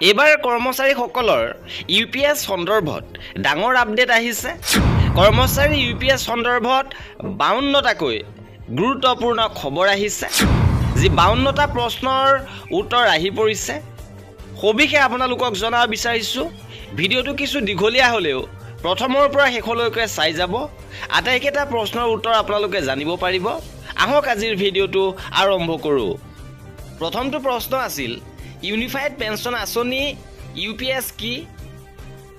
এইবাৰ কৰ্মচাৰীসকলৰ ইউপিএছ সন্দৰ্ভত ডাঙৰ আপডেট আহিছে। কৰ্মচাৰী ইউপিএছ সন্দৰ্ভত 52টাকৈ গুৰুত্বপূৰ্ণ খবৰ আহিছে, যি 52টা প্ৰশ্নৰ উত্তৰ আহি পৰিছে। সবিশেষ আপোনালোকক জনাব বিচাৰিছোঁ। ভিডিঅ'টো কিছু দীঘলীয়া হ'লেও প্ৰথমৰ পৰা শেষলৈকে চাই যাব। আটাইকেইটা প্ৰশ্নৰ উত্তৰ আপোনালোকে জানিব পাৰিব। আহক আজিৰ ভিডিঅ'টো আৰম্ভ কৰোঁ। প্ৰথমটো প্ৰশ্ন আছিল, ইউনিফাইড পেঞ্চন আঁচনি ইউপিএছ কি?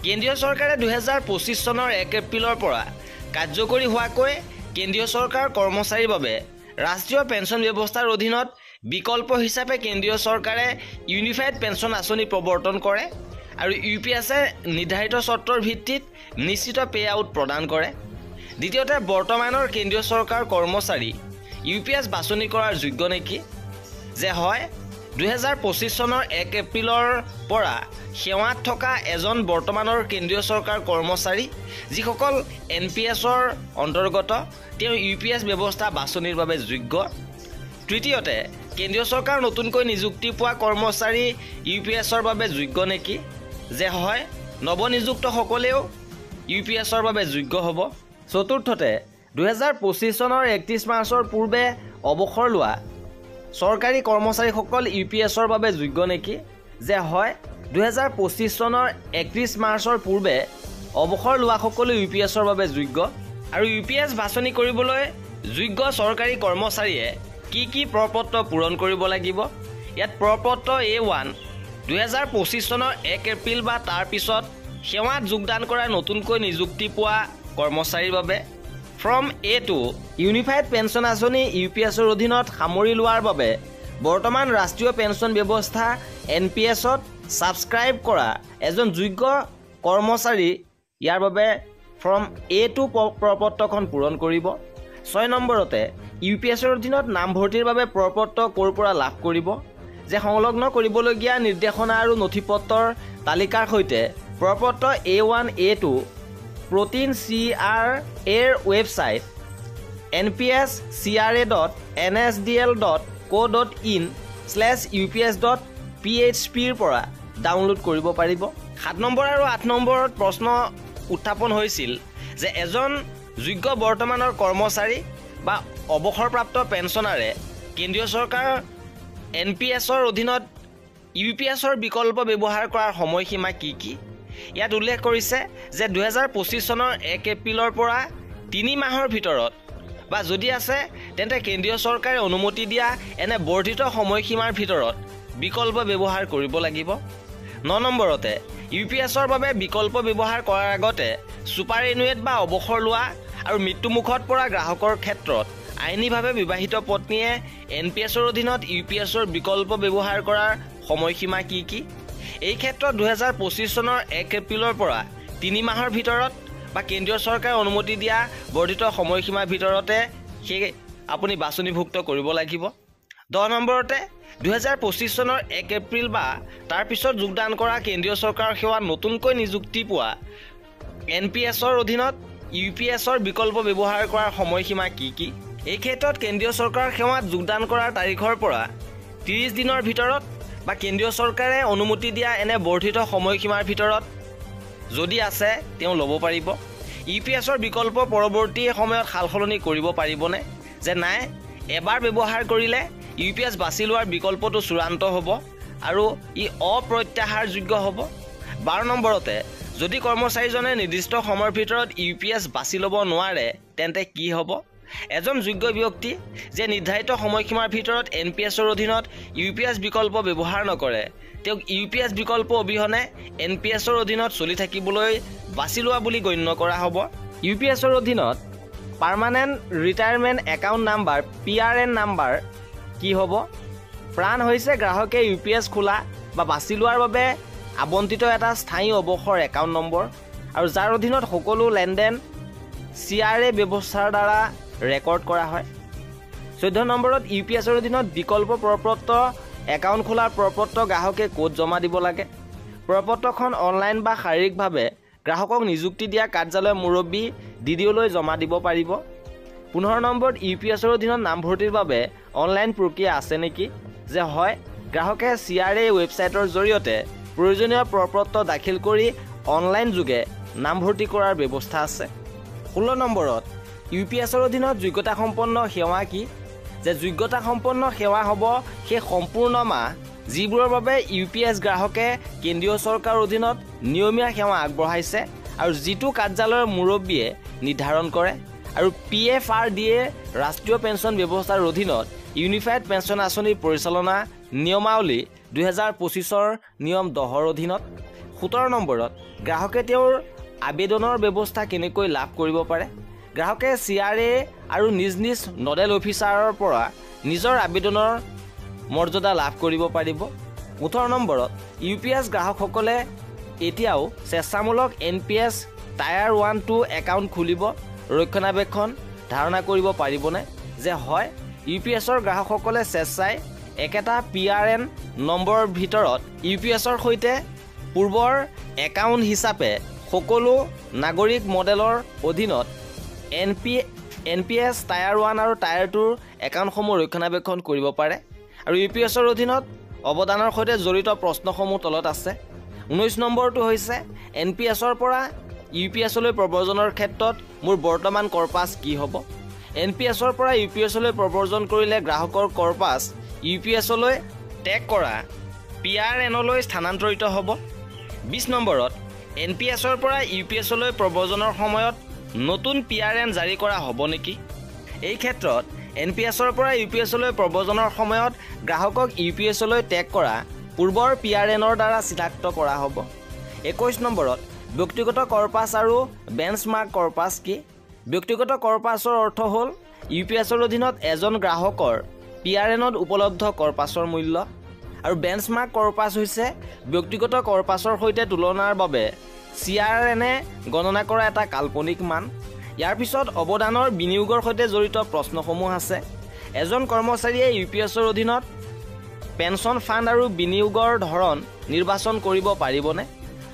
কেন্দ্ৰীয় চৰকাৰে 2025 চনৰ 1 এপ্ৰিলৰ পৰা কাৰ্যকৰী হোৱাকৈ কেন্দ্ৰীয় চৰকাৰ কৰ্মচাৰীৰ বাবে ৰাষ্ট্ৰীয় পেঞ্চন ব্যৱস্থাৰ অধীনত বিকল্প হিচাপে কেন্দ্ৰীয় চৰকাৰে ইউনিফাইড পেঞ্চন আঁচনি প্ৰৱৰ্তন কৰে আৰু ইউপিএছে নিৰ্ধাৰিত চৰ্তৰ ভিত্তিত নিশ্চিত পে' আউট প্ৰদান কৰে। দ্বিতীয়তে, বৰ্তমানৰ কেন্দ্ৰীয় চৰকাৰ কৰ্মচাৰী ইউপিএছ বাছনি কৰাৰ যোগ্য নেকি? যে হয়, 2025 চনৰ 1 এপ্ৰিলৰ পৰা সেৱাত থকা এজন বৰ্তমানৰ কেন্দ্ৰীয় চৰকাৰ কৰ্মচাৰী যিসকল NPSৰ অন্তৰ্গত, তেওঁ ইউপিএছ ব্যৱস্থা বাছনিৰ বাবে যোগ্য। তৃতীয়তে, কেন্দ্ৰীয় চৰকাৰ নতুনকৈ নিযুক্তি পোৱা কৰ্মচাৰী ইউপিএছৰ বাবে যোগ্য নেকি? যে হয়, নৱনিযুক্তসকলেও ইউপিএছৰ বাবে যোগ্য হ'ব। চতুৰ্থতে, 2025 চনৰ 31 মাৰ্চৰ পূৰ্বে অৱসৰ লোৱা চৰকাৰী কৰ্মচাৰীসকল ইউপিএছৰ বাবে যোগ্য নেকি? যে হয়, 2025 চনৰ 31 মাৰ্চৰ পূৰ্বে অৱসৰ লোৱাসকলো ইউপিএছৰ বাবে যোগ্য। আৰু ইউপিএছ বাছনি কৰিবলৈ যোগ্য চৰকাৰী কৰ্মচাৰীয়ে কি প্ৰপত্ৰ পূৰণ কৰিব লাগিব? ইয়াত প্ৰপত্ৰ A1 2025 চনৰ 1 এপ্ৰিল বা তাৰ পিছত সেৱাত যোগদান কৰা নতুনকৈ নিযুক্তি পোৱা কৰ্মচাৰীৰ বাবে। ফৰ্ম A2 ইউনিফাইড পেঞ্চন আঁচনি ইউপিএছৰ অধীনত সামৰি লোৱাৰ বাবে বৰ্তমান ৰাষ্ট্ৰীয় পেঞ্চন ব্যৱস্থা NPSত ছাবস্ক্ৰাইব কৰা এজন যোগ্য কৰ্মচাৰী ইয়াৰ বাবে ফৰ্ম A2 প্ৰপত্ৰখন পূৰণ কৰিব। 6 নম্বৰতে, ইউপিএছৰ অধীনত নামভৰ্তিৰ বাবে প্ৰপত্ৰ ক'ৰ পৰা লাভ কৰিব? যে সংলগ্ন কৰিবলগীয়া নিৰ্দেশনা আৰু নথিপত্ৰৰ তালিকাৰ সৈতে প্ৰপত্ৰ A1 A2 protein CRAৰ website npscra.nsdl.co.in/ups.php পৰা ডাউনলোড কৰিব পাৰিব। 7 নম্বৰ আৰু 8 নম্বৰত প্ৰশ্ন উত্থাপন হৈছিল যে এজন যোগ্য বৰ্তমানৰ কৰ্মচাৰী বা অৱসৰপ্ৰাপ্ত পেঞ্চনাৰে কেন্দ্ৰীয় চৰকাৰ NPSৰ অধীনত ইউপিএছৰ বিকল্প ব্যৱহাৰ কৰাৰ সময়সীমা কি? ইয়াত উল্লেখ কৰিছে যে 2025 চনৰ 1 এপ্ৰিলৰ পৰা 3 মাহৰ ভিতৰত বা যদি আছে তেন্তে কেন্দ্ৰীয় চৰকাৰে অনুমতি দিয়া এনে বৰ্ধিত সময়সীমাৰ ভিতৰত বিকল্প ব্যৱহাৰ কৰিব লাগিব। 9 নম্বৰতে, ইউপিএছৰ বাবে বিকল্প ব্যৱহাৰ কৰাৰ আগতে ছুপাৰ এনুৱেট বা অৱসৰ লোৱা আৰু মৃত্যুমুখত পৰা গ্ৰাহকৰ ক্ষেত্ৰত আইনীভাৱে বিবাহিত পত্নীয়ে NPSৰ অধীনত ইউপিএছৰ বিকল্প ব্যৱহাৰ কৰাৰ সময়সীমা কি? এই ক্ষেত্ৰত 2025 চনৰ 1 এপ্ৰিলৰ পৰা 3 মাহৰ ভিতৰত বা কেন্দ্ৰীয় চৰকাৰে অনুমতি দিয়া বৰ্ধিত সময়সীমাৰ ভিতৰতে সেই আপুনি বাছনিভুক্ত কৰিব লাগিব। 10 নম্বৰতে, 2025 চনৰ 1 এপ্ৰিল বা তাৰ পিছত যোগদান কৰা কেন্দ্ৰীয় চৰকাৰৰ সেৱাত নতুনকৈ নিযুক্তি পোৱা NPSৰ অধীনত ইউপিএছৰ বিকল্প ব্যৱহাৰ কৰাৰ সময়সীমা কি? এই ক্ষেত্ৰত কেন্দ্ৰীয় চৰকাৰৰ সেৱাত যোগদান কৰাৰ তাৰিখৰ পৰা 30 দিনৰ ভিতৰত বা কেন্দ্ৰীয় চৰকাৰে অনুমতি দিয়া এনে বৰ্ধিত সময়সীমাৰ ভিতৰত যদি আছে তেওঁ ল'ব পাৰিব। ইউপিএছৰ বিকল্প পৰৱৰ্তী সময়ত সাল সলনি কৰিব পাৰিবনে? যে নাই, এবাৰ ব্যৱহাৰ কৰিলে ইউপিএছ বাছি লোৱাৰ বিকল্পটো চূড়ান্ত হ'ব আৰু ই অপ্ৰত্যাহাৰযোগ্য হ'ব। 12 নম্বৰতে, যদি কৰ্মচাৰীজনে নিৰ্দিষ্ট সময়ৰ ভিতৰত ইউপিএছ বাছি ল'ব নোৱাৰে তেন্তে কি হ'ব? এজন যোগ্য ব্যক্তি যে নিৰ্ধাৰিত সময়সীমাৰ ভিতৰত NPSৰ অধীনত ইউপিএছ বিকল্প ব্যৱহাৰ নকৰে তেওঁক ইউপিএছ বিকল্প অবিহনে NPSৰ অধীনত চলি থাকিবলৈ বাছি লোৱা বুলি গণ্য কৰা হ'ব। ইউপিএছৰ অধীনত permanent retirement account number PRN number কি হ'ব? প্ৰাণ হৈছে গ্ৰাহকে ইউপিএছ খোলা বা বাছি লোৱাৰ বাবে আবণ্টিত এটা স্থায়ী অৱসৰ একাউণ্ট নম্বৰ আৰু যাৰ অধীনত সকলো লেনদেন CRA ব্যৱস্থাৰ দ্বাৰা ৰেকৰ্ড কৰা হয়। 14 নম্বৰত, ইউপিএছৰ অধীনত বিকল্প প্ৰপত্ৰ একাউণ্ট খোলাৰ প্ৰপত্ৰ গ্ৰাহকে ক'ত জমা দিব লাগে? প্ৰপত্ৰখন অনলাইন বা শাৰীৰিকভাৱে গ্ৰাহকক নিযুক্তি দিয়া কাৰ্যালয়ৰ মুৰব্বী DDOলৈ জমা দিব পাৰিব। 15 নম্বৰত, ইউপিএছৰ অধীনত নামভৰ্তিৰ বাবে অনলাইন প্ৰক্ৰিয়া আছে নেকি? যে হয়, গ্ৰাহকে CRA ৱেবছাইটৰ জৰিয়তে প্ৰয়োজনীয় প্ৰপত্ৰ দাখিল কৰি অনলাইন যোগে নামভৰ্তি কৰাৰ ব্যৱস্থা আছে। 16 নম্বৰত UPSৰ অধীনত যোগ্যতা সম্পন্ন সেৱা কি? যে যোগ্যতা সম্পন্ন সেৱা হ'ব সেই সম্পূৰ্ণ মাহ যিবোৰৰ বাবে UPS গ্ৰাহকে কেন্দ্ৰীয় চৰকাৰৰ অধীনত নিয়মীয়া সেৱা আগবঢ়াইছে আৰু যিটো কাৰ্যালয়ৰ মুৰব্বীয়ে নিৰ্ধাৰণ কৰে। আৰু PFRDA ৰাষ্ট্ৰীয় পেঞ্চন ব্যৱস্থাৰ অধীনত ইউনিফাইড পেঞ্চন আঁচনিৰ পৰিচালনা নিয়মাৱলী 2025ৰ নিয়ম 10ৰ অধীনত। 17 নম্বৰত গ্ৰাহকে তেওঁৰ আবেদনৰ ব্যৱস্থা কেনেকৈ লাভ কৰিব পাৰে? গ্ৰাহকে CRA আৰু নিজ নিজ নডেল অফিচাৰৰ পৰা নিজৰ আবেদনৰ মৰ্যাদা লাভ কৰিব পাৰিব। 18 নম্বৰত UPS গ্ৰাহকসকলে এতিয়াও স্বেচ্ছামূলক NPS টায়াৰ 1-2 একাউণ্ট খুলিব ৰক্ষণাবেক্ষণ ধাৰণা কৰিব পাৰিবনে? যে হয়, UPSৰ গ্ৰাহকসকলে স্বেচ্ছাই একেটা PRN নম্বৰৰ ভিতৰত UPSৰ সৈতে পূৰ্বৰ একাউণ্ট হিচাপে সকলো নাগৰিক মডেলৰ অধীনত NPS টায়াৰ 1 আৰু টায়াৰ 2ৰ একাউণ্টসমূহ ৰক্ষণাবেক্ষণ কৰিব পাৰে। আৰু UPSৰ অধীনত অৱদানৰ সৈতে জড়িত প্ৰশ্নসমূহ তলত আছে। 19 নম্বৰটো হৈছে NPSৰ পৰা UPSলৈ প্ৰব্ৰজনৰ ক্ষেত্ৰত মোৰ বৰ্তমান কৰপাছ কি হ'ব? NPSৰ পৰা UPSলৈ প্ৰব্ৰজন কৰিলে গ্ৰাহকৰ কৰপাছ UPSলৈ টেগ কৰা PRNলৈ স্থানান্তৰিত হ'ব। 20 নম্বৰত NPSৰ পৰা UPSলৈ প্ৰব্ৰজনৰ সময়ত নতুন PRN জাৰি কৰা হ'ব নেকি? এই ক্ষেত্ৰত NPSৰ পৰা UPSলৈ প্ৰব্ৰজনৰ সময়ত গ্ৰাহকক UPSলৈ টেগ কৰা পূৰ্বৰ PRNৰ দ্বাৰা চিনাক্ত কৰা হ'ব। 21 নম্বৰত ব্যক্তিগত কৰপাছ আৰু বেঞ্চমাৰ্ক কৰপাছ কি? ব্যক্তিগত কৰপাছৰ অৰ্থ হ'ল UPSৰ অধীনত এজন গ্ৰাহকৰ PRNত উপলব্ধ কৰপাছৰ মূল্য। আৰু বেঞ্চমাৰ্ক কৰপাছ হৈছে ব্যক্তিগত কৰপাছৰ সৈতে তুলনাৰ বাবে CRNে গণনা কৰা এটা কাল্পনিক মান। ইয়াৰ পিছত অৱদানৰ বিনিয়োগৰ সৈতে জড়িত প্ৰশ্নসমূহ আছে। এজন কৰ্মচাৰীয়ে UPSৰ অধীনত পেঞ্চন ফাণ্ড আৰু বিনিয়োগৰ ধৰণ নিৰ্বাচন কৰিব পাৰিবনে?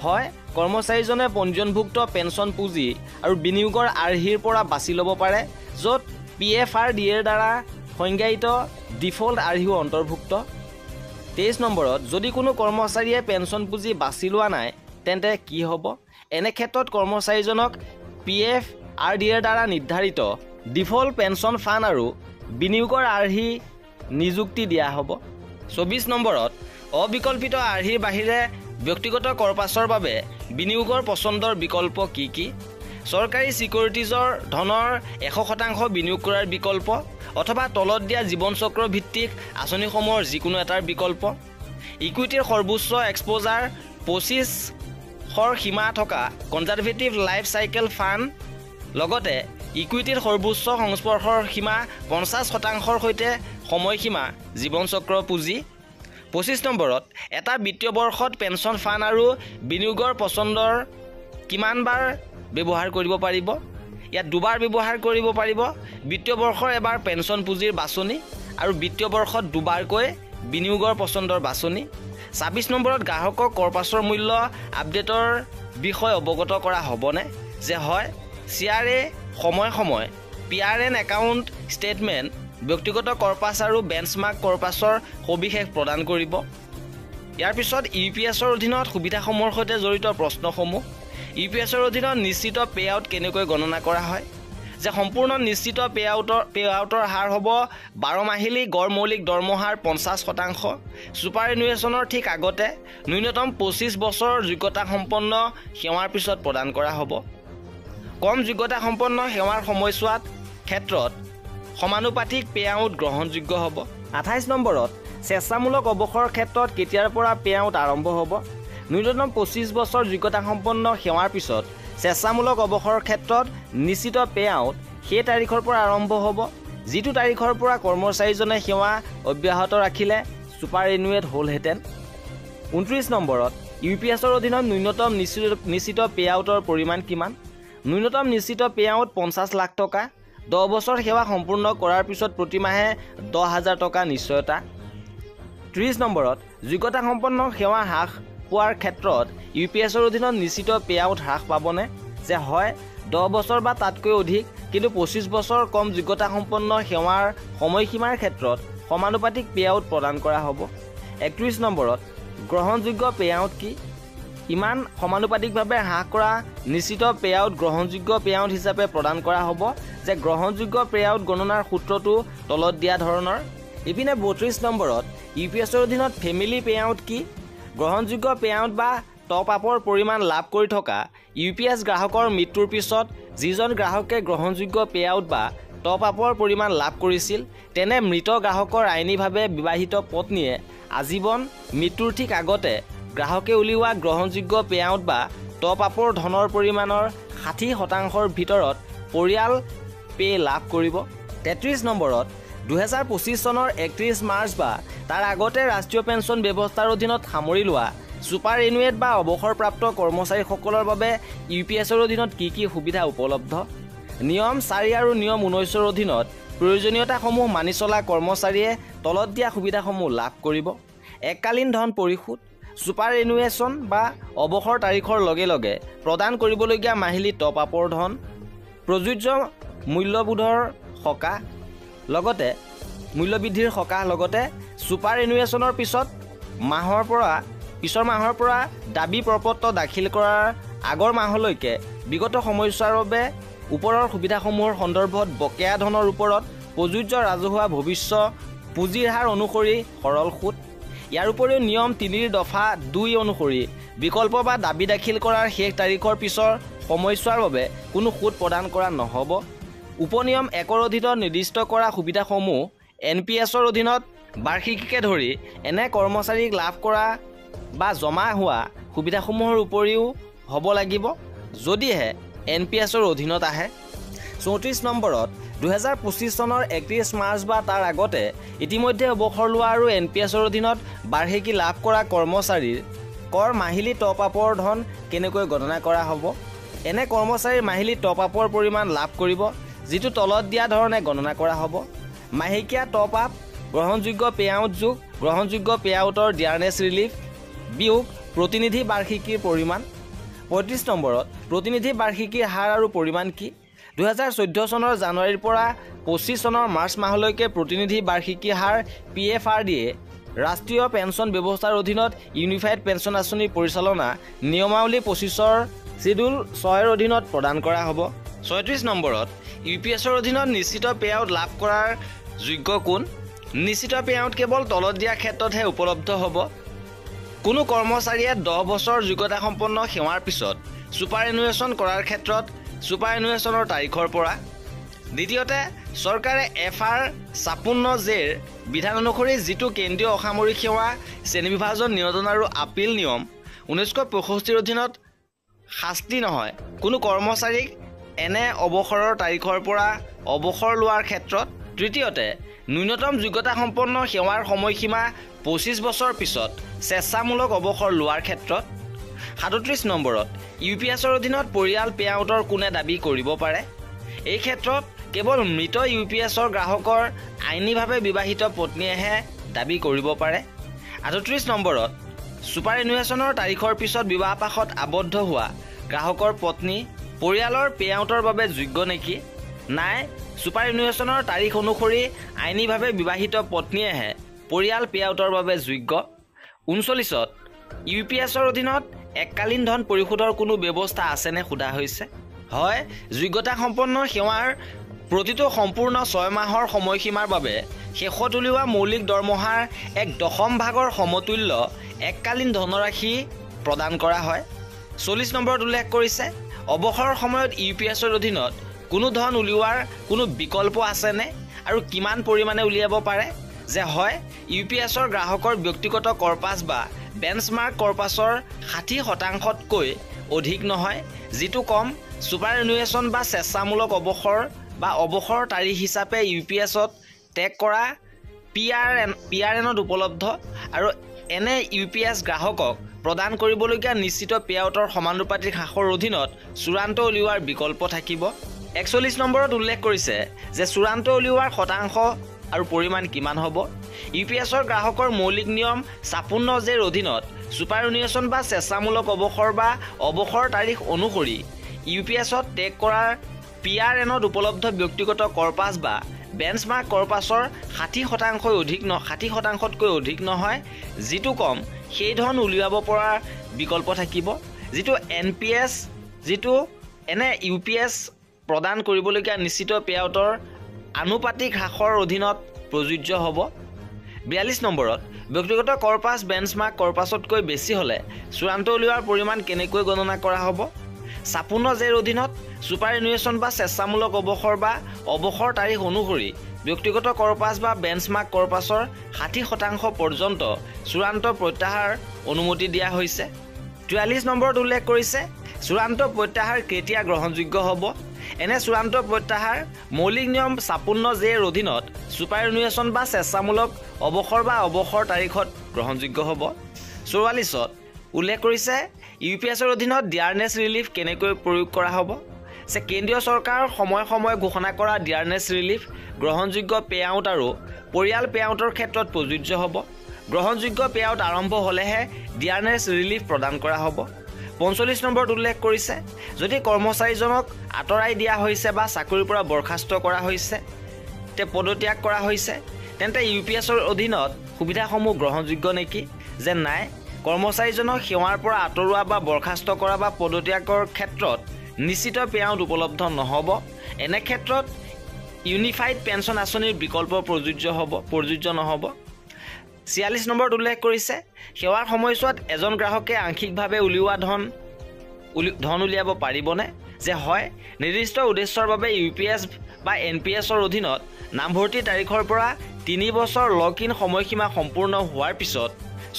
হয়, কৰ্মচাৰীজনে পঞ্জীয়নভুক্ত পেঞ্চন পুঁজি আৰু বিনিয়োগৰ আৰ্হিৰ পৰা বাছি ল'ব পাৰে, য'ত PFRDAৰ দ্বাৰা সংজ্ঞায়িত ডিফল্ট আৰ্হিও অন্তৰ্ভুক্ত। 23 নম্বৰত যদি কোনো কৰ্মচাৰীয়ে পেঞ্চন পুঁজি বাছি লোৱা নাই তেন্তে কি হ'ব? এনে ক্ষেত্ৰত কৰ্মচাৰীজনক PFRDAৰ দ্বাৰা নিৰ্ধাৰিত ডিফল্ট পেঞ্চন ফাণ্ড আৰু বিনিয়োগৰ আৰ্হি নিযুক্তি দিয়া হ'ব। 24 নম্বৰত অবিকল্পিত আৰ্হিৰ বাহিৰে ব্যক্তিগত কৰপাছৰ বাবে বিনিয়োগৰ পচন্দৰ বিকল্প কি কি? চৰকাৰী ছিকিউৰিটিজৰ ধনৰ 100% বিনিয়োগ কৰাৰ বিকল্প অথবা তলত দিয়া জীৱন চক্ৰ ভিত্তিক আঁচনিসমূহৰ যিকোনো এটাৰ বিকল্প। ইকুইটিৰ সৰ্বোচ্চ এক্সপ'জাৰ 25ৰ সীমা থকা কনজাৰভেটিভ লাইফ চাইকেল ফাণ্ড, লগতে ইকুইটিৰ সৰ্বোচ্চ সংস্পৰ্শৰ সীমা 50%ৰ সৈতে সময়সীমা জীৱন চক্ৰ পুঁজি। 25 নম্বৰত এটা বিত্তীয় বৰ্ষত পেঞ্চন ফাণ্ড আৰু বিনিয়োগৰ পচন্দৰ কিমানবাৰ ব্যৱহাৰ কৰিব পাৰিব? ইয়াত দুবাৰ ব্যৱহাৰ কৰিব পাৰিব। বিত্তীয় বৰ্ষৰ এবাৰ পেঞ্চন পুঁজিৰ বাছনি আৰু বিত্তীয় বৰ্ষত দুবাৰকৈ বিনিয়োগৰ পচন্দৰ বাছনি। 26 নম্বৰত গ্ৰাহকক কৰপাছৰ মূল্য আপডেটৰ বিষয়ে অৱগত কৰা হ'বনে? যে হয়, CRA সময় সময় PRN একাউণ্ট ষ্টেটমেণ্ট ব্যক্তিগত কৰপাছ আৰু বেঞ্চমাৰ্ক কৰপাছৰ সবিশেষ প্ৰদান কৰিব। ইয়াৰ পিছত UPSৰ অধীনত সুবিধাসমূহৰ সৈতে জড়িত প্ৰশ্নসমূহ। UPSৰ অধীনত নিশ্চিত পে আউট কেনেকৈ গণনা কৰা হয়? যে সম্পূৰ্ণ নিশ্চিত পে আউটৰ হাৰ হ'ব 12 মাহিলী গড় মৌলিক দৰমহাৰ 50%। ছুপাৰএনুৱেশ্যনৰ ঠিক আগতে ন্যূনতম 25 বছৰ যোগ্যতা সম্পন্ন সেৱাৰ পিছত প্ৰদান কৰা হ'ব। কম যোগ্যতা সম্পন্ন সেৱাৰ সময়ছোৱাত ক্ষেত্ৰত সমানুপাতিক পে আউট গ্ৰহণযোগ্য হ'ব। 28 নম্বৰত স্বেচ্ছামূলক অৱসৰৰ ক্ষেত্ৰত কেতিয়াৰ পৰা পে আউট আৰম্ভ হ'ব? ন্যূনতম 25 বছৰ যোগ্যতা সম্পন্ন সেৱাৰ পিছত স্বেচ্ছামূলক অৱসৰৰ ক্ষেত্ৰত নিশ্চিত পে আউট সেই তাৰিখৰ পৰা আৰম্ভ হ'ব যিটো তাৰিখৰ পৰা কৰ্মচাৰীজনে সেৱা অব্যাহত ৰাখিলে ছুপাৰএনুৱেট হ'লহেঁতেন। 29 নম্বৰত UPSৰ অধীনত ন্যূনতম নিশ্চিত পে আউটৰ পৰিমাণ কিমান? ন্যূনতম নিশ্চিত পে আউট 50 লাখ টকা। 10 বছৰ সেৱা সম্পূৰ্ণ কৰাৰ পিছত প্ৰতিমাহে 10,000 টকা নিশ্চয়তা। 30 নম্বৰত যোগ্যতা সম্পন্ন সেৱা হ্ৰাস পোৱাৰ ক্ষেত্ৰত UPSৰ অধীনত নিশ্চিত পে আউট হ্ৰাস পাবনে? যে হয়, 10 বছৰ বা তাতকৈ অধিক কিন্তু 25 বছৰ কম যোগ্যতা সম্পন্ন সেৱাৰ সময়সীমাৰ ক্ষেত্ৰত সমানুপাতিক পে আউট প্ৰদান কৰা হ'ব। 31 নম্বৰত গ্ৰহণযোগ্য পে'আউট কি? ইমান সমানুপাতিকভাৱে হ্ৰাস কৰা নিশ্চিত পে'আউট গ্ৰহণযোগ্য পে'আউট হিচাপে প্ৰদান কৰা হ'ব যে গ্ৰহণযোগ্য পে'আউট গণনাৰ সূত্ৰটো তলত দিয়া ধৰণৰ। ইপিনে ৩২ নম্বৰত UPSৰ অধীনত ফেমিলি পে'আউট কি? গ্ৰহণযোগ্য পে'আউট বা টপ আপৰ পৰিমাণ লাভ কৰি থকা UPS গ্ৰাহকৰ মৃত্যুৰ পিছত যিজন গ্ৰাহকে গ্ৰহণযোগ্য পে'আউট বা টপ আপৰ পৰিমাণ লাভ কৰিছিল তেনে মৃত গ্ৰাহকৰ আইনীভাৱে বিবাহিত পত্নীয়ে আজীৱন মৃত্যুৰ ঠিক আগতে গ্ৰাহকে উলিওৱা গ্ৰহণযোগ্য পে'আউট বা টপ আপৰ ধনৰ পৰিমাণৰ 60% ভিতৰত পৰিয়াল পে' লাভ কৰিব। ৩৩ নম্বৰত 2025 চনৰ 31 মাৰ্চ বা তাৰ আগতে ৰাষ্ট্ৰীয় পেঞ্চন ব্যৱস্থাৰ অধীনত সামৰি লোৱা ছুপাৰ এনুৱেট বা অৱসৰপ্ৰাপ্ত কৰ্মচাৰীসকলৰ বাবে UPSৰ অধীনত কি কি সুবিধা উপলব্ধ? নিয়ম 4 আৰু নিয়ম 19ৰ অধীনত প্ৰয়োজনীয়তাসমূহ মানি চলা কৰ্মচাৰীয়ে তলত দিয়া সুবিধাসমূহ লাভ কৰিব। এককালীন ধন পৰিশোধ, ছুপাৰ এনুৱেশ্যন বা অৱসৰ তাৰিখৰ লগে লগে প্ৰদান কৰিবলগীয়া মাহিলী টপ আপৰ ধন, প্ৰযোজ্য মূল্যবোধৰ সকাহ লগতে মূল্যবৃদ্ধিৰ সকাহ লগতে ছুপাৰ এনুৱেশ্যনৰ পিছৰ মাহৰ পৰা দাবী প্ৰপত্ৰ দাখিল কৰাৰ আগৰ মাহলৈকে বিগত সময়ছোৱাৰ বাবে ওপৰৰ সুবিধাসমূহৰ সন্দৰ্ভত বকেয়া ধনৰ ওপৰত প্ৰযোজ্য ৰাজহুৱা ভৱিষ্য পুঁজিৰ হাৰ অনুসৰি সৰল সুদ। ইয়াৰ উপৰিও নিয়ম 3ৰ দফা 2 অনুসৰি বিকল্প বা দাবী দাখিল কৰাৰ শেষ তাৰিখৰ পিছৰ সময়ছোৱাৰ বাবে কোনো সুদ প্ৰদান কৰা নহ'ব। উপনিয়ম 1ৰ অধীনত নিৰ্দিষ্ট কৰা সুবিধাসমূহ NPSৰ অধীনত বাৰ্ষিকীকে ধৰি এনে কৰ্মচাৰীক লাভ কৰা বা জমা হোৱা সুবিধাসমূহৰ উপৰিও হ'ব লাগিব যদিহে NPSৰ অধীনত আহে। 34 নম্বৰত 2025 চনৰ 31 মাৰ্চ বা তাৰ আগতে ইতিমধ্যে অৱসৰ লোৱা আৰু NPSৰ অধীনত বাৰ্ষিকী লাভ কৰা কৰ্মচাৰীৰ কৰ মাহিলী টপ আপৰ ধন কেনেকৈ গণনা কৰা হ'ব? এনে কৰ্মচাৰীৰ মাহিলী টপ আপৰ পৰিমাণ লাভ কৰিব যিটো তলত দিয়া ধৰণে গণনা কৰা হ'ব। মাহেকীয়া টপ আপ, গ্ৰহণযোগ্য পে'আউট যোগ গ্ৰহণযোগ্য পে'আউটৰ ডিয়াৰনেছ ৰিলিফ বিয়োগ প্ৰতিনিধি বাৰ্ষিকীৰ পৰিমাণ। 35 নম্বৰত প্ৰতিনিধি বাৰ্ষিকীৰ হাৰ আৰু পৰিমাণ কি? 2014 চনৰ জানুৱাৰীৰ পৰা 25 চনৰ মাৰ্চ মাহলৈকে প্ৰতিনিধি বাৰ্ষিকী হাৰ PFRDA ৰাষ্ট্ৰীয় পেঞ্চন ব্যৱস্থাৰ অধীনত ইউনিফাইড পেঞ্চন আঁচনি পৰিচালনা নিয়মাৱলী 25ৰ শিডিউল 6ৰ অধীনত প্ৰদান কৰা হ'ব। 36 নম্বৰত UPSৰ অধীনত নিশ্চিত পে'আউট লাভ কৰাৰ যোগ্য কোন? নিশ্চিত পে'আউট কেৱল তলত দিয়া ক্ষেত্ৰতহে উপলব্ধ হ'ব। কোনো কৰ্মচাৰীয়ে 10 বছৰ যোগ্যতা সম্পন্ন সেৱাৰ পিছত ছুপাৰ এনুৱেশ্যন কৰাৰ ক্ষেত্ৰত ছুপাৰ এনুৱেশ্যনৰ তাৰিখৰ পৰা। দ্বিতীয়তে চৰকাৰে FR 56Jৰ বিধান অনুসৰি যিটো কেন্দ্ৰীয় অসামৰিক সেৱা শ্ৰেণীবিভাজন নিয়ন্ত্ৰণ আৰু আপিল নিয়ম 1965ৰ অধীনত শাস্তি নহয় কোনো কৰ্মচাৰীক এনে অৱসৰৰ তাৰিখৰ পৰা অৱসৰ লোৱাৰ ক্ষেত্ৰত। তৃতীয়তে ন্যূনতম যোগ্যতা সম্পন্ন সেৱাৰ সময়সীমা 25 বছৰ পিছত স্বেচ্ছামূলক অৱসৰ লোৱাৰ ক্ষেত্ৰত। 37 নম্বৰত UPSৰ অধীনত পৰিয়াল পে'আউটৰ কোনে দাবী কৰিব পাৰে? এই ক্ষেত্ৰত কেৱল মৃত UPSৰ গ্ৰাহকৰ আইনীভাৱে বিবাহিত পত্নীয়েহে দাবী কৰিব পাৰে। 38 নম্বৰত ছুপাৰ এনুৱেশ্যনৰ তাৰিখৰ পিছত বিবাহপাশত আবদ্ধ হোৱা গ্ৰাহকৰ পত্নী পৰিয়ালৰ পে'আউটৰ বাবে যোগ্য নেকি? নাই, ছুপাৰ এনুৱেশ্যনৰ তাৰিখ অনুসৰি আইনীভাৱে বিবাহিত পত্নীয়েহে পৰিয়াল পে'আউটৰ বাবে যোগ্য। 39ত UPSৰ অধীনত এককালীন ধন পৰিশোধৰ কোনো ব্যৱস্থা আছেনে সোধা হৈছে। হয়, যোগ্যতা সম্পন্ন সেৱাৰ প্ৰতিটো সম্পূৰ্ণ 6 মাহৰ সময়সীমাৰ বাবে শেষত উলিওৱা মৌলিক দৰমহাৰ 1/10 ভাগৰ সমতুল্য এককালীন ধনৰাশি প্ৰদান কৰা হয়। 40 নম্বৰত উল্লেখ কৰিছে অৱসৰৰ সময়ত UPSৰ অধীনত কোনো ধন উলিওৱাৰ কোনো বিকল্প আছেনে আৰু কিমান পৰিমাণে উলিয়াব পাৰে? যে হয়, UPSৰ গ্ৰাহকৰ ব্যক্তিগত কৰপাছ বা বেঞ্চমাৰ্ক কৰপাছৰ 60%তকৈ অধিক নহয়, যিটো কম ছুপাৰ এনুৱেশ্যন বা স্বেচ্ছামূলক অৱসৰ বা অৱসৰ তাৰিখ হিচাপে UPSত টেগ কৰা PRNত উপলব্ধ আৰু এনে UPS গ্ৰাহকক প্ৰদান কৰিবলগীয়া নিশ্চিত পে'আউটৰ সমানুপাতিক হ্ৰাসৰ অধীনত চূড়ান্ত উলিওৱাৰ বিকল্প থাকিব। 41 নম্বৰত উল্লেখ কৰিছে যে চূড়ান্ত উলিওৱাৰ শতাংশ আৰু পৰিমাণ কিমান হ'ব। UPSৰ গ্ৰাহকৰ মৌলিক নিয়ম 56Jৰ অধীনত ছুপাৰ এনুৱেশ্যন বা স্বেচ্ছামূলক অৱসৰ বা অৱসৰ তাৰিখ অনুসৰি UPSত টেগ কৰাৰ PRNত উপলব্ধ ব্যক্তিগত কৰপাছ বা বেঞ্চমাৰ্ক কৰপাছৰ 60%তকৈ অধিক নহয়, যিটো কম সেই ধন উলিয়াব পৰা বিকল্প থাকিব যেটো NPS যেটো এনে UPS প্ৰদান কৰিবলগীয়া নিশ্চিত পেআউটৰ আনুপাতিক হ্ৰাসৰ অধীনত প্ৰযোজ্য হ'ব 42 নম্বৰত ব্যক্তিগত কৰপাছ বেঞ্চমাৰ্ক কৰপাছতকৈ বেছি হলে চূড়ান্ত উলিওৱাৰ পৰিমাণ কেনেকৈ গণনা কৰা হ'ব 56 জেৰ অধীনত সুপাৰএনুৱেশ্যন বা স্বেচ্ছামূলক অৱসৰ বা অৱসৰ তাৰিখ অনুসৰি ব্যক্তিগত কৰপাছ বা বেঞ্চমাৰ্ক কৰপাছৰ 60% পৰ্যন্ত চূড়ান্ত প্ৰত্যাহাৰ অনুমতি দিয়া হৈছে 44 নম্বৰত উল্লেখ কৰিছে চূড়ান্ত প্ৰত্যাহাৰ কেতিয়া গ্ৰহণযোগ্য হ'ব এনে চূড়ান্ত প্ৰত্যাহাৰ মৌলিক নিয়ম 56 জেৰ অধীনত সুপাৰএনুৱেশ্যন বা স্বেচ্ছামূলক অৱসৰ বা অৱসৰ তাৰিখত গ্ৰহণযোগ্য হ'ব 44ত উল্লেখ কৰিছে UPSৰ অধীনত ডিয়াৰনেছ ৰিলিফ কেনেকৈ প্ৰয়োগ কৰা হ'ব যে কেন্দ্ৰীয় চৰকাৰৰ সময় ঘোষণা কৰা ডিয়াৰনেছ ৰিলিফ গ্ৰহণযোগ্য পেআউট আৰু পৰিয়াল পেআউটৰ ক্ষেত্ৰত প্ৰযোজ্য হ'ব গ্ৰহণযোগ্য পেআউট আৰম্ভ হ'লেহে ডিয়াৰনেছ ৰিলিফ প্ৰদান কৰা হ'ব 45 নম্বৰত উল্লেখ কৰিছে যদি কৰ্মচাৰীজনক আঁতৰাই দিয়া হৈছে বা চাকৰিৰ পৰা বৰখাস্ত কৰা হৈছে তে পদত্যাগ কৰা হৈছে তেন্তে UPSৰ অধীনত সুবিধাসমূহ গ্ৰহণযোগ্য নেকি যে নাই কৰ্মচাৰীজনক সেৱাৰ পৰা আঁতৰোৱা বা বৰখাস্ত কৰা বা পদত্যাগৰ ক্ষেত্ৰত নিশ্চিত পেআউট উপলব্ধ নহ'ব এনে ক্ষেত্ৰত ইউনিফাইড পেঞ্চন আঁচনিৰ বিকল্প প্ৰযোজ্য নহ'ব 46 নম্বৰত উল্লেখ কৰিছে সেৱাৰ সময়ছোৱাত এজন গ্ৰাহকে আংশিকভাৱে উলিওৱা ধন উলিয়াব পাৰিবনে যে হয় নিৰ্দিষ্ট উদ্দেশ্যৰ বাবে UPS বা NPSৰ অধীনত নামভৰ্তি তাৰিখৰ পৰা 3 বছৰ লক ইন সময়সীমা সম্পূৰ্ণ হোৱাৰ পিছত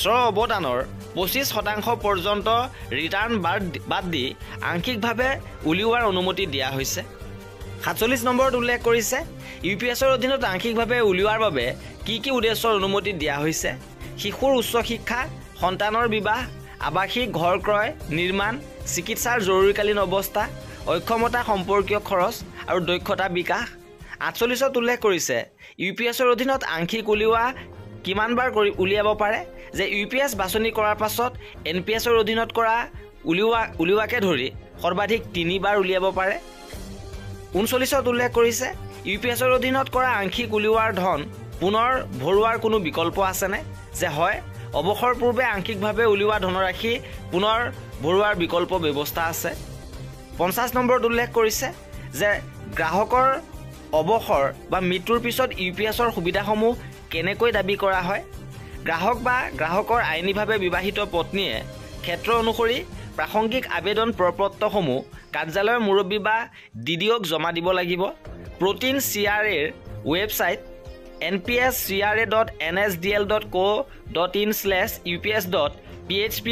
স্ব অৱদানৰ 25% পৰ্যন্ত ৰিটাৰ্ণ বাদ দি আংশিকভাৱে উলিওৱাৰ অনুমতি দিয়া হৈছে 47 নম্বৰত উল্লেখ কৰিছে UPSৰ অধীনত আংশিকভাৱে উলিওৱাৰ বাবে কি উদ্দেশ্যৰ অনুমতি দিয়া হৈছে শিশুৰ উচ্চ শিক্ষা সন্তানৰ বিবাহ আৱাসিক ঘৰ ক্ৰয় নিৰ্মাণ চিকিৎসাৰ জৰুৰীকালীন অৱস্থা অক্ষমতা সম্পৰ্কীয় খৰচ আৰু দক্ষতা বিকাশ 48ত উল্লেখ কৰিছে UPSৰ অধীনত আংশিক উলিওৱা কিমানবাৰ উলিয়াব পাৰে যে UPS বাছনি কৰাৰ পাছত NPSৰ অধীনত কৰা উলিওৱাকে ধৰি সৰ্বাধিক 3 বাৰ উলিয়াব পাৰে 39ত উল্লেখ কৰিছে UPSৰ অধীনত কৰা আংশিক উলিওৱাৰ ধন পুনৰ ভৰোৱাৰ কোনো বিকল্প আছেনে যে হয় অৱসৰ পূৰ্বে আংশিকভাৱে উলিওৱা ধনৰাশি পুনৰ ভৰোৱাৰ বিকল্প ব্যৱস্থা আছে 50 নম্বৰত উল্লেখ কৰিছে যে গ্ৰাহকৰ অৱসৰ বা মৃত্যুৰ পিছত UPSৰ সুবিধাসমূহ কেনেকৈ দাবী কৰা হয় গ্ৰাহক বা গ্ৰাহকৰ আইনীভাৱে বিবাহিত পত্নীয়ে ক্ষেত্ৰ অনুসৰি প্ৰাসংগিক আবেদন প্ৰপত্ৰসমূহ কাৰ্যালয়ৰ মুৰব্বী বা DDOক জমা দিব লাগিব প্ৰটিন CRAৰ ৱেবছাইট npscra.nsdl.co.in/ups.php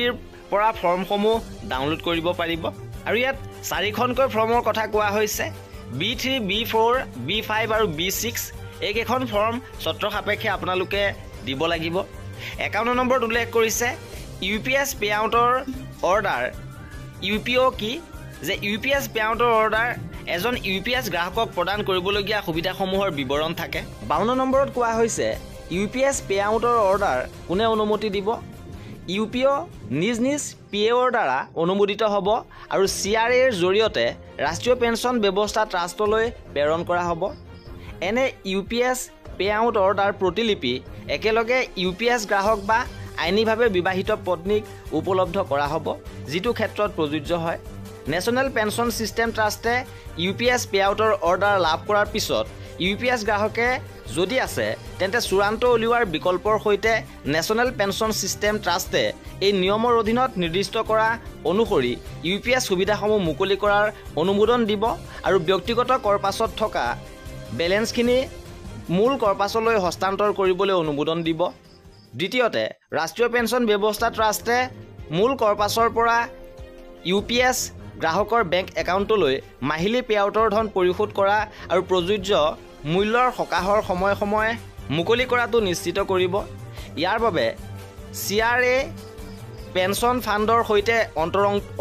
পৰা ফৰ্মসমূহ ডাউনলোড কৰিব পাৰিব আৰু ইয়াত 4খনকৈ ফৰ্মৰ কথা কোৱা হৈছে B3 B4 B5 আৰু B6 এইকেইখন ফৰ্ম চৰ্ত সাপেক্ষে আপোনালোকে দিব লাগিব 51 নম্বৰত উল্লেখ কৰিছে UPS পেআউটৰ অৰ্ডাৰ UPO কি যে UPS পেআউটৰ অৰ্ডাৰ এজন UPS গ্ৰাহকক প্ৰদান কৰিবলগীয়া সুবিধাসমূহৰ বিৱৰণ থাকে 52 নম্বৰত কোৱা হৈছে UPS পেআউটৰ অৰ্ডাৰ কোনে অনুমতি দিব UPO নিজ PAOৰ দ্বাৰা অনুমোদিত হ'ব আৰু CRAৰ জৰিয়তে ৰাষ্ট্ৰীয় পেঞ্চন ব্যৱস্থা ট্ৰাষ্টলৈ প্ৰেৰণ কৰা হ'ব এনে UPS পেআউট অৰ্ডাৰ প্ৰতিলিপি একেলগে UPS গ্ৰাহক বা আইনীভাৱে বিবাহিত পত্নীক উপলব্ধ কৰা হ'ব যিটো ক্ষেত্ৰত প্ৰযোজ্য হয় নেশ্যনেল পেঞ্চন সিস্টেম ট্ৰাষ্টে UPS পেআউটৰ অৰ্ডাৰ লাভ কৰাৰ পিছত UPS গ্ৰাহকে যদি আছে তেন্তে চূড়ান্ত উলিওৱাৰ বিকল্পৰ সৈতে নেশ্যনেল পেঞ্চন সিস্টেম ট্ৰাষ্টে এই নিয়মৰ অধীনত নিৰ্দিষ্ট কৰা অনুসৰি UPS সুবিধাসমূহ মুকলি কৰাৰ অনুমোদন দিব আৰু ব্যক্তিগত কৰপাছত থকা বেলেন্সখিনি মূল কৰপাছলৈ হস্তান্তৰ কৰিবলৈ অনুমোদন দিব দ্বিতীয়তে ৰাষ্ট্ৰীয় পেঞ্চন ব্যৱস্থা ট্ৰাষ্টে মূল কৰপাছৰ পৰা UPS গ্ৰাহকৰ বেংক একাউণ্টলৈ মাহিলী পেআউটৰ ধন পৰিশোধ কৰা আৰু প্ৰযোজ্য মূল্যৰ সকাহৰ সময়ে মুকলি কৰাটো নিশ্চিত কৰিব ইয়াৰ বাবে CRA পেঞ্চন ফাণ্ডৰ সৈতে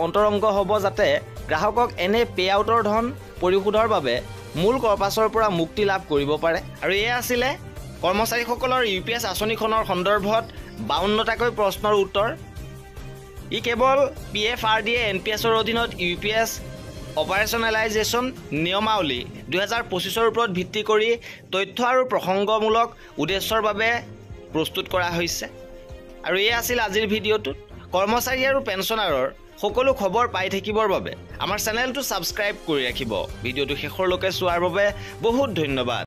অন্তৰংগ হ'ব যাতে গ্ৰাহকক এনে পেআউটৰ ধন পৰিশোধৰ বাবে মূল কৰপাছৰ পৰা মুক্তি লাভ কৰিব পাৰে আৰু এয়া আছিলে কৰ্মচাৰীসকলৰ UPS আঁচনিখনৰ সন্দৰ্ভত 52টাকৈ প্ৰশ্নৰ উত্তৰ ই কেৱল PFRDA NPSৰ অধীনত UPS অপাৰেশ্যনেলাইজেশ্যন নিয়মাৱলী 2025ৰ ওপৰত ভিত্তি কৰি তথ্য আৰু প্ৰসংগমূলক উদ্দেশ্যৰ বাবে প্ৰস্তুত কৰা হৈছে আৰু এই আছিল আজিৰ ভিডিঅ'টোত কৰ্মচাৰী আৰু পেঞ্চনাৰৰ সকলো খবৰ পাই থাকিবৰ বাবে আমাৰ চেনেলটো ছাবস্ক্ৰাইব কৰি ৰাখিব। ভিডিঅ'টো শেষৰলৈকে চোৱাৰ বাবে বহুত ধন্যবাদ।